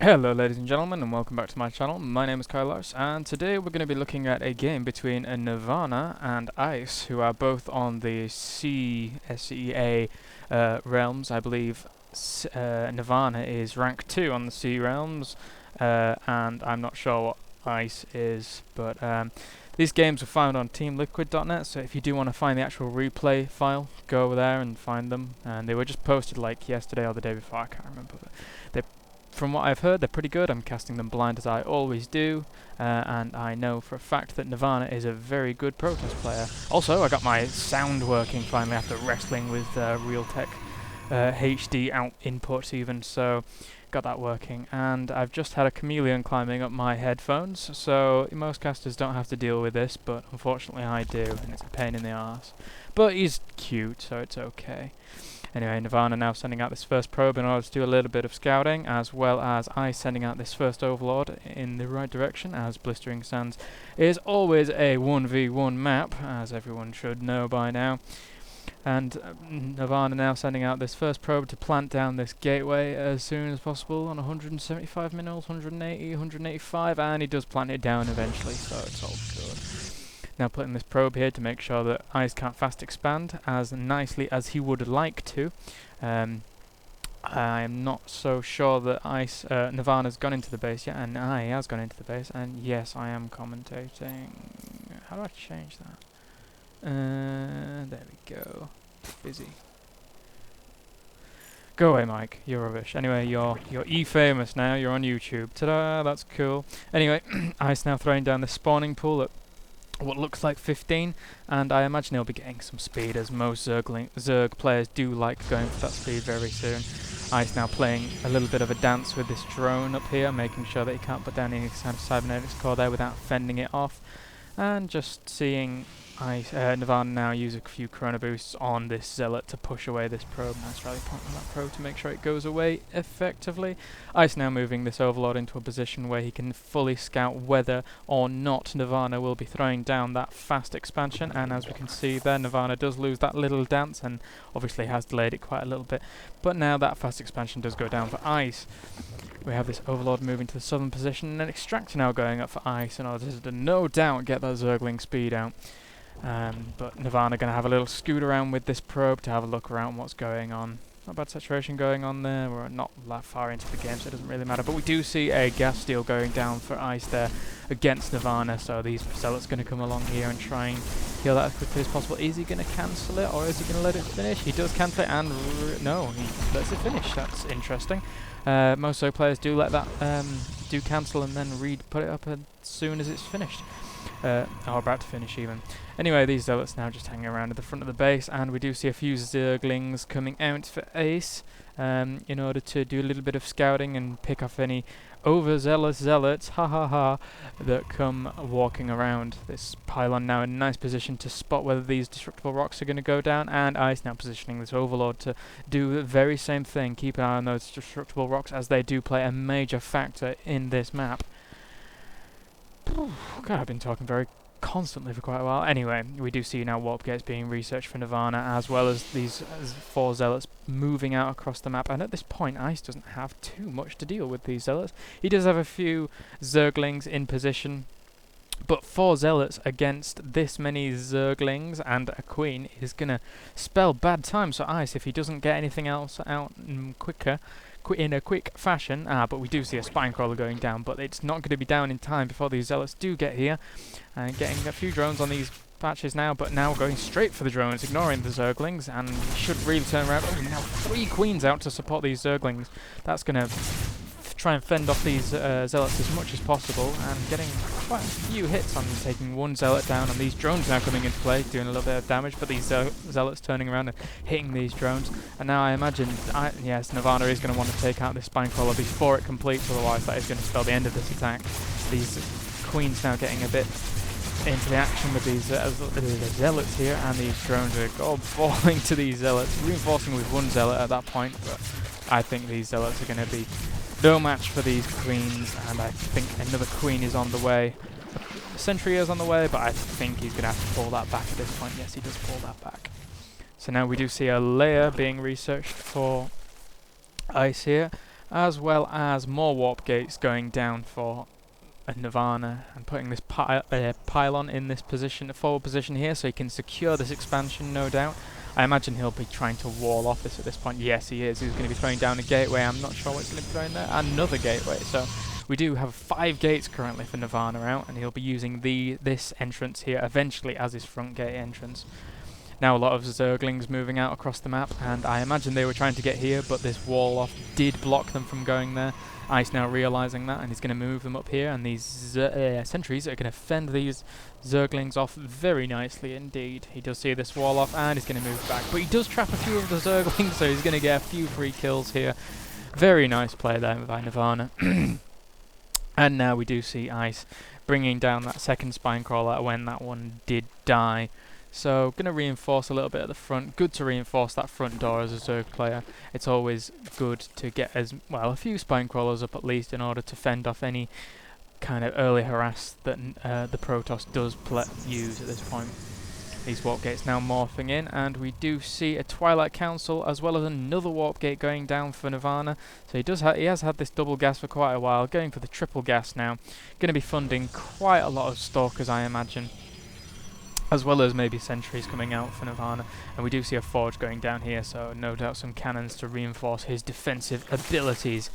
Hello ladies and gentlemen, and welcome back to my channel. My name is Kylos, and today we're going to be looking at a game between nirvAnA and Ice, who are both on the SCA realms. I believe nirvAnA is rank 2 on the C realms, and I'm not sure what Ice is, but these games were found on teamliquid.net, so if you do want to find the actual replay file, go over there and find them. And they were just posted like yesterday or the day before, I can't remember, but from what I've heard, they're pretty good. I'm casting them blind as I always do, and I know for a fact that nirvAnA is a very good protest player. Also, I got my sound working finally after wrestling with Realtek HD out inputs even, so got that working. And I've just had a chameleon climbing up my headphones, so most casters don't have to deal with this, but unfortunately I do, and it's a pain in the arse. But he's cute, so it's okay. Anyway, nirvAnA now sending out this first probe in order to do a little bit of scouting, as well as I sending out this first overlord in the right direction, as Blistering Sands is always a 1v1 map, as everyone should know by now. And nirvAnA now sending out this first probe to plant down this gateway as soon as possible on 175 mils, 180, 185, and he does plant it down eventually, so it's all good. Now putting this probe here to make sure that Ice can't fast expand as nicely as he would like to. I'm not so sure that nirvAnA's gone into the base yet, and he has gone into the base, and yes, I am commentating. How do I change that? There we go. Busy. Go away, Mike. You're rubbish. Anyway, you're E-famous now. You're on YouTube. Ta-da! That's cool. Anyway, Ice now throwing down the spawning pool at what looks like 15, and I imagine he'll be getting some speed, as most Zerg players do like going for that speed very soon. Ice now playing a little bit of a dance with this drone up here, making sure that he can't put down any kind of cybernetics core there without fending it off, and just seeing nirvAnA now use a few chrono boosts on this zealot to push away this probe. Nice rally point on that probe to make sure it goes away effectively. Ice now moving this overlord into a position where he can fully scout whether or not nirvAnA will be throwing down that fast expansion, and as we can see there, nirvAnA does lose that little dance and obviously has delayed it quite a little bit, but now that fast expansion does go down for Ice. We have this overlord moving to the southern position, and extractor now going up for Ice in order to no doubt get that Zergling speed out. But nirvAnA going to have a little scoot around with this probe to have a look around what's going on. Not a bad saturation going on there. We're not that far into the game, so it doesn't really matter. But we do see a gas steal going down for Ice there against nirvAnA, so these zealots going to come along here and try and kill that as quickly as possible. Is he going to cancel it, or is he going to let it finish? He does cancel it, and no, he lets it finish. That's interesting. Most Zerg players do let that do cancel and then put it up as soon as it's finished. Or about to finish even. Anyway, these zealots now just hanging around at the front of the base, and we do see a few Zerglings coming out for Ace in order to do a little bit of scouting and pick off any overzealous zealots, that come walking around this pylon. Now in a nice position to spot whether these destructible rocks are going to go down, and Ice now positioning this overlord to do the very same thing. Keep an eye on those destructible rocks, as they do play a major factor in this map. God, I've been talking very constantly for quite a while. Anyway, we do see now warp gates being researched for nirvAnA, as well as these 4 zealots moving out across the map. And at this point, Ice doesn't have too much to deal with these zealots. He does have a few Zerglings in position, but 4 zealots against this many Zerglings and a queen is going to spell bad times for Ice if he doesn't get anything else out in a quick fashion. But we do see a spine crawler going down, but it's not going to be down in time before these zealots do get here. And getting a few drones on these patches now, but now going straight for the drones, ignoring the Zerglings, and should really turn around. Oh, now 3 queens out to support these Zerglings. That's going to try and fend off these zealots as much as possible, and getting quite a few hits on taking 1 zealot down, and these drones now coming into play, doing a little bit of damage, but these zealots turning around and hitting these drones. And now I imagine, yes, nirvAnA is going to want to take out this spine crawler before it completes, otherwise that is going to spell the end of this attack. These queens now getting a bit into the action with these zealots here, and these drones are all falling to these zealots, reinforcing with 1 zealot at that point, but I think these zealots are going to be no match for these queens, and I think another queen is on the way. A sentry is on the way, but I think he's going to have to pull that back at this point. Yes, he does pull that back. So now we do see a layer being researched for Ice here, as well as more warp gates going down for nirvAnA, and putting this pylon in this position, forward position here, so he can secure this expansion, no doubt. I imagine he'll be trying to wall off this at this point. Yes, he is. He's going to be throwing down a gateway. I'm not sure what's going to be throwing there. Another gateway. So we do have 5 gates currently for nirvAnA out, and he'll be using this entrance here eventually as his front gate entrance. Now a lot of Zerglings moving out across the map, and I imagine they were trying to get here, but this wall off did block them from going there. Ice now realising that, and he's going to move them up here, and these sentries are going to fend these Zerglings off very nicely indeed. He does see this wall off, and he's going to move back, but he does trap a few of the Zerglings, so he's going to get a few free kills here. Very nice play there by nirvAnA. And now we do see Ice bringing down that second Spinecrawler when that one did die. So, going to reinforce a little bit at the front. Good to reinforce that front door as a Zerg player. It's always good to get a few Spinecrawlers up at least in order to fend off any kind of early harass that the Protoss does use at this point. These warp gates now morphing in, and we do see a Twilight Council as well as another warp gate going down for nirvAnA. So he has had this double gas for quite a while, going for the triple gas now. Going to be funding quite a lot of Stalkers, I imagine, as well as maybe sentries coming out for nirvAnA. And we do see a forge going down here, so no doubt some cannons to reinforce his defensive abilities.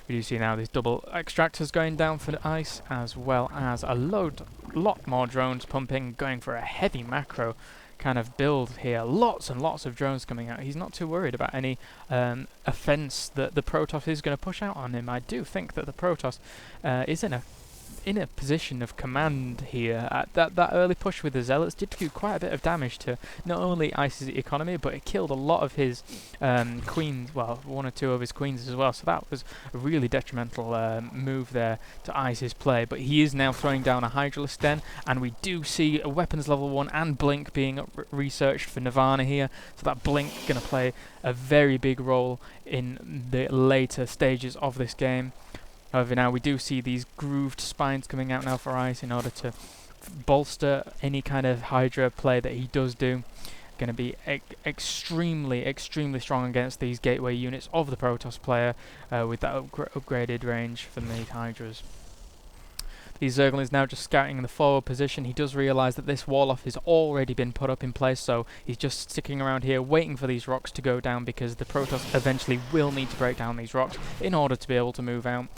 We do see now these double extractors going down for the Ice, as well as a lot more drones pumping, going for a heavy macro kind of build here. Lots and lots of drones coming out. He's not too worried about any offense that the Protoss is going to push out on him. I do think that the Protoss is in a position of command here. That early push with the Zealots did do quite a bit of damage to not only Ice's economy, but it killed a lot of his queens, well, 1 or 2 of his queens as well, so that was a really detrimental move there to Ice's play. But he is now throwing down a Hydralisk Den, and we do see a weapons level 1 and Blink being researched for nirvAnA here, so that Blink going to play a very big role in the later stages of this game. However, now we do see these grooved spines coming out now for Ice in order to bolster any kind of Hydra play that he does do. Going to be extremely strong against these gateway units of the Protoss player with that upgraded range from these Hydras. These Zerglings now just scouting in the forward position. He does realise that this wall off has already been put up in place, so he's just sticking around here waiting for these rocks to go down, because the Protoss eventually will need to break down these rocks in order to be able to move out.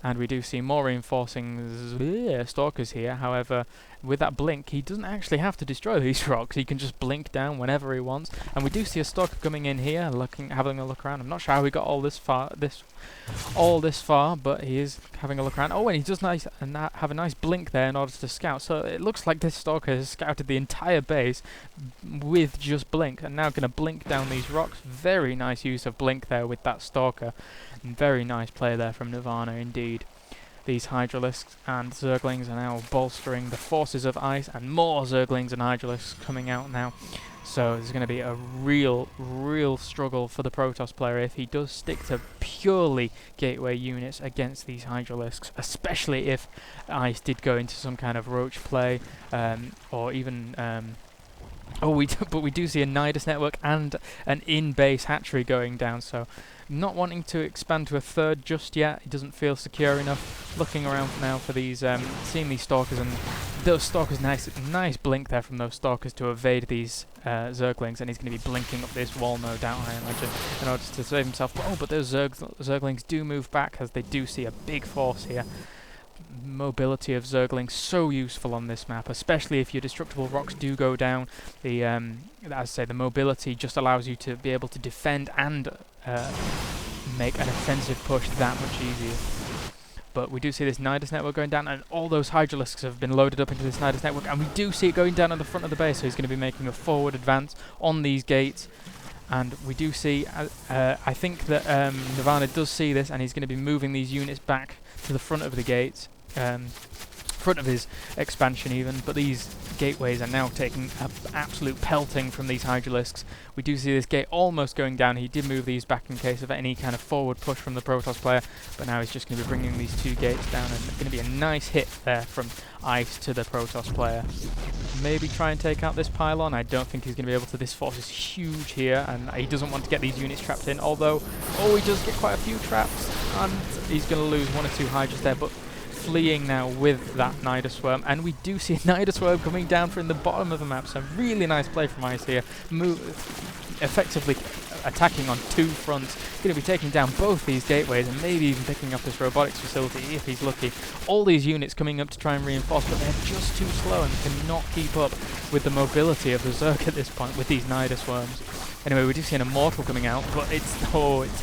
And we do see more reinforcing Stalkers here. However, with that Blink, he doesn't actually have to destroy these rocks. He can just blink down whenever he wants. And we do see a Stalker coming in here, having a look around. I'm not sure how he got all this far, but he is having a look around. Oh, and he does have a nice Blink there in order to scout. So it looks like this Stalker has scouted the entire base with just Blink, and now going to blink down these rocks. Very nice use of Blink there with that Stalker. And very nice play there from nirvAnA indeed. These Hydralisks and Zerglings are now bolstering the forces of Ice, and more Zerglings and Hydralisks coming out now. So there's going to be a real struggle for the Protoss player if he does stick to purely gateway units against these Hydralisks, especially if Ice did go into some kind of roach play, or even but we do see a Nidus network and an in-base hatchery going down, so not wanting to expand to a third just yet. He doesn't feel secure enough. Looking around now for these, seeing these Stalkers, and those Stalkers, nice blink there from those Stalkers to evade these Zerglings, and he's going to be blinking up this wall, no doubt, I imagine, in order to save himself. Oh, but those Zerglings do move back, as they do see a big force here. Mobility of Zerglings so useful on this map, especially if your destructible rocks do go down. The as I say, the mobility just allows you to be able to defend and make an offensive push that much easier. But we do see this Nidus network going down, and all those Hydralisks have been loaded up into this Nidus network, and we do see it going down on the front of the base, so he's going to be making a forward advance on these gates. And we do see, I think that nirvAnA does see this, and he's going to be moving these units back to the front of the gates. front of his expansion even, but these gateways are now taking an absolute pelting from these Hydralisks. We do see this gate almost going down. He did move these back in case of any kind of forward push from the Protoss player, but now he's just going to be bringing these 2 gates down, and it's going to be a nice hit there from Ice to the Protoss player. Maybe try and take out this pylon. I don't think he's going to be able to. This force is huge here, and he doesn't want to get these units trapped in, although, he does get quite a few traps, and he's going to lose 1 or 2 Hydras there, but fleeing now with that Nida Swarm, and we do see a Nida Swarm coming down from the bottom of the map, so really nice play from Ice here, effectively attacking on 2 fronts, going to be taking down both these gateways and maybe even picking up this robotics facility if he's lucky. All these units coming up to try and reinforce, but they're just too slow and cannot keep up with the mobility of the Zerg at this point with these Nida Swarms. Anyway, we do see an Immortal coming out, but it's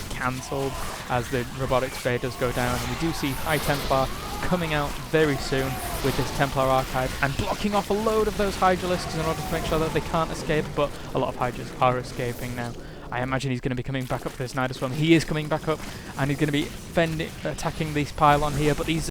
cancelled as the robotics bay does go down, and we do see High Templar coming out very soon with this Templar Archive and blocking off a load of those Hydralisks in order to make sure that they can't escape, but a lot of Hydras are escaping now. I imagine he's going to be coming back up for this Nida Swarm. He is coming back up, and he's going to be attacking this pylon here, but these